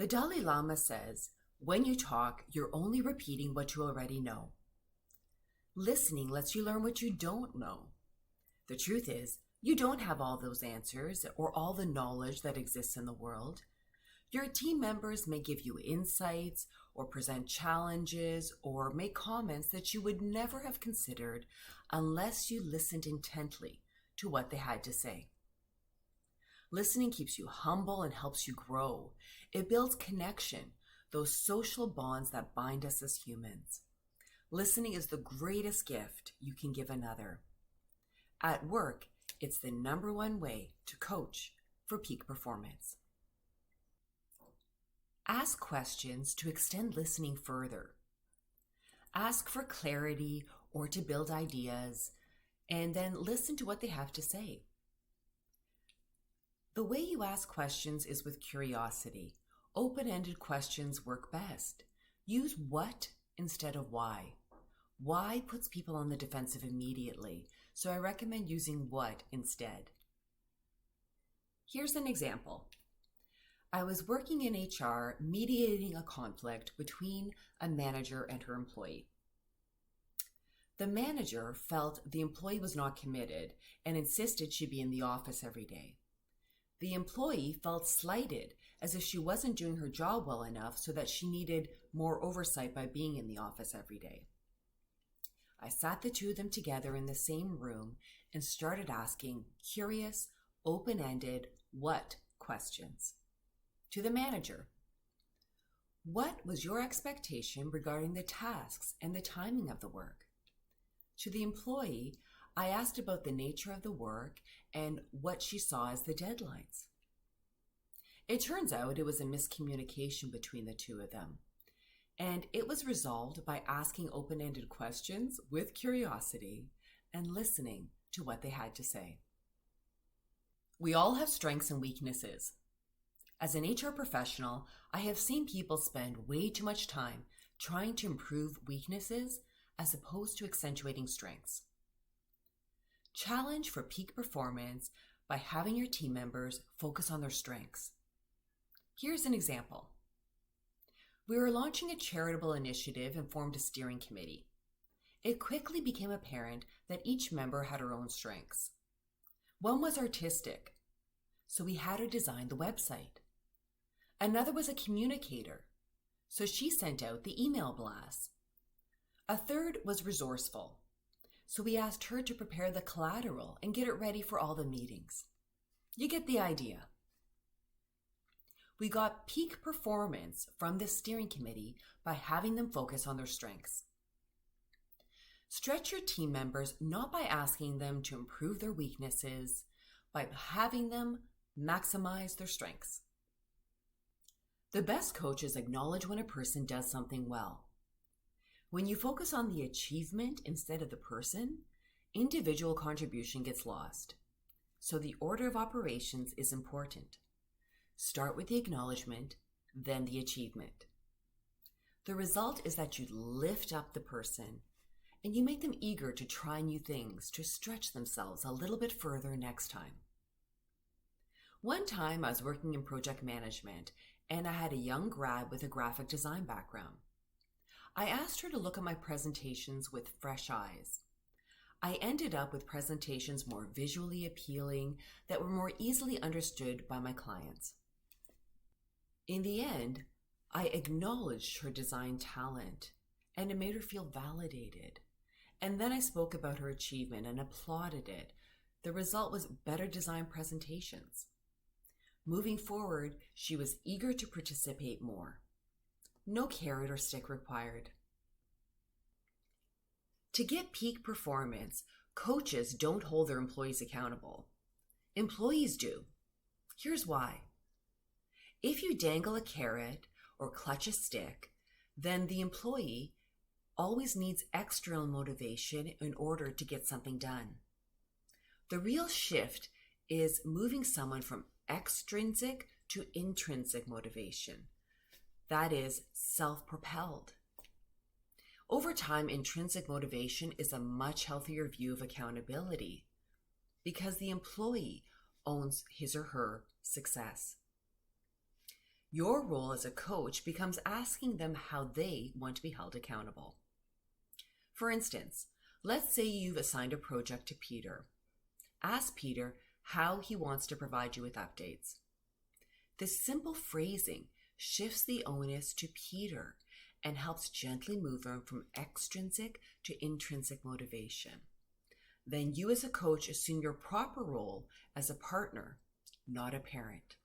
The Dalai Lama says, when you talk, you're only repeating what you already know. Listening lets you learn what you don't know. The truth is, you don't have all those answers or all the knowledge that exists in the world. Your team members may give you insights or present challenges or make comments that you would never have considered unless you listened intently to what they had to say. Listening keeps you humble and helps you grow. It builds connection, those social bonds that bind us as humans. Listening is the greatest gift you can give another. At work, it's the number one way to coach for peak performance. Ask questions to extend listening further. Ask for clarity or to build ideas, and then listen to what they have to say. The way you ask questions is with curiosity. Open-ended questions work best. Use what instead of why. Why puts people on the defensive immediately, so I recommend using what instead. Here's an example. I was working in HR mediating a conflict between a manager and her employee. The manager felt the employee was not committed and insisted she be in the office every day. The employee felt slighted, as if she wasn't doing her job well enough so that she needed more oversight by being in the office every day. I sat the two of them together in the same room and started asking curious, open-ended what questions. To the manager, what was your expectation regarding the tasks and the timing of the work? To the employee, I asked about the nature of the work and what she saw as the deadlines. It turns out it was a miscommunication between the two of them, and it was resolved by asking open-ended questions with curiosity and listening to what they had to say. We all have strengths and weaknesses. As an HR professional, I have seen people spend way too much time trying to improve weaknesses as opposed to accentuating strengths. Challenge for peak performance by having your team members focus on their strengths. Here's an example. We were launching a charitable initiative and formed a steering committee. It quickly became apparent that each member had her own strengths. One was artistic, so we had her design the website. Another was a communicator, so she sent out the email blasts. A third was resourceful, so we asked her to prepare the collateral and get it ready for all the meetings. You get the idea. We got peak performance from this steering committee by having them focus on their strengths. Stretch your team members not by asking them to improve their weaknesses, by having them maximize their strengths. The best coaches acknowledge when a person does something well. When you focus on the achievement instead of the person, individual contribution gets lost. So the order of operations is important. Start with the acknowledgement, then the achievement. The result is that you lift up the person and you make them eager to try new things, to stretch themselves a little bit further next time. One time I was working in project management and I had a young grad with a graphic design background. I asked her to look at my presentations with fresh eyes. I ended up with presentations more visually appealing that were more easily understood by my clients. In the end, I acknowledged her design talent and it made her feel validated. And then I spoke about her achievement and applauded it. The result was better designed presentations. Moving forward, she was eager to participate more. No carrot or stick required. To get peak performance, coaches don't hold their employees accountable. Employees do. Here's why. If you dangle a carrot or clutch a stick, then the employee always needs external motivation in order to get something done. The real shift is moving someone from extrinsic to intrinsic motivation. That is self-propelled. Over time, intrinsic motivation is a much healthier view of accountability because the employee owns his or her success. Your role as a coach becomes asking them how they want to be held accountable. For instance, let's say you've assigned a project to Peter. Ask Peter how he wants to provide you with updates. This simple phrasing shifts the onus to Peter and helps gently move him from extrinsic to intrinsic motivation. Then you as a coach assume your proper role as a partner, not a parent.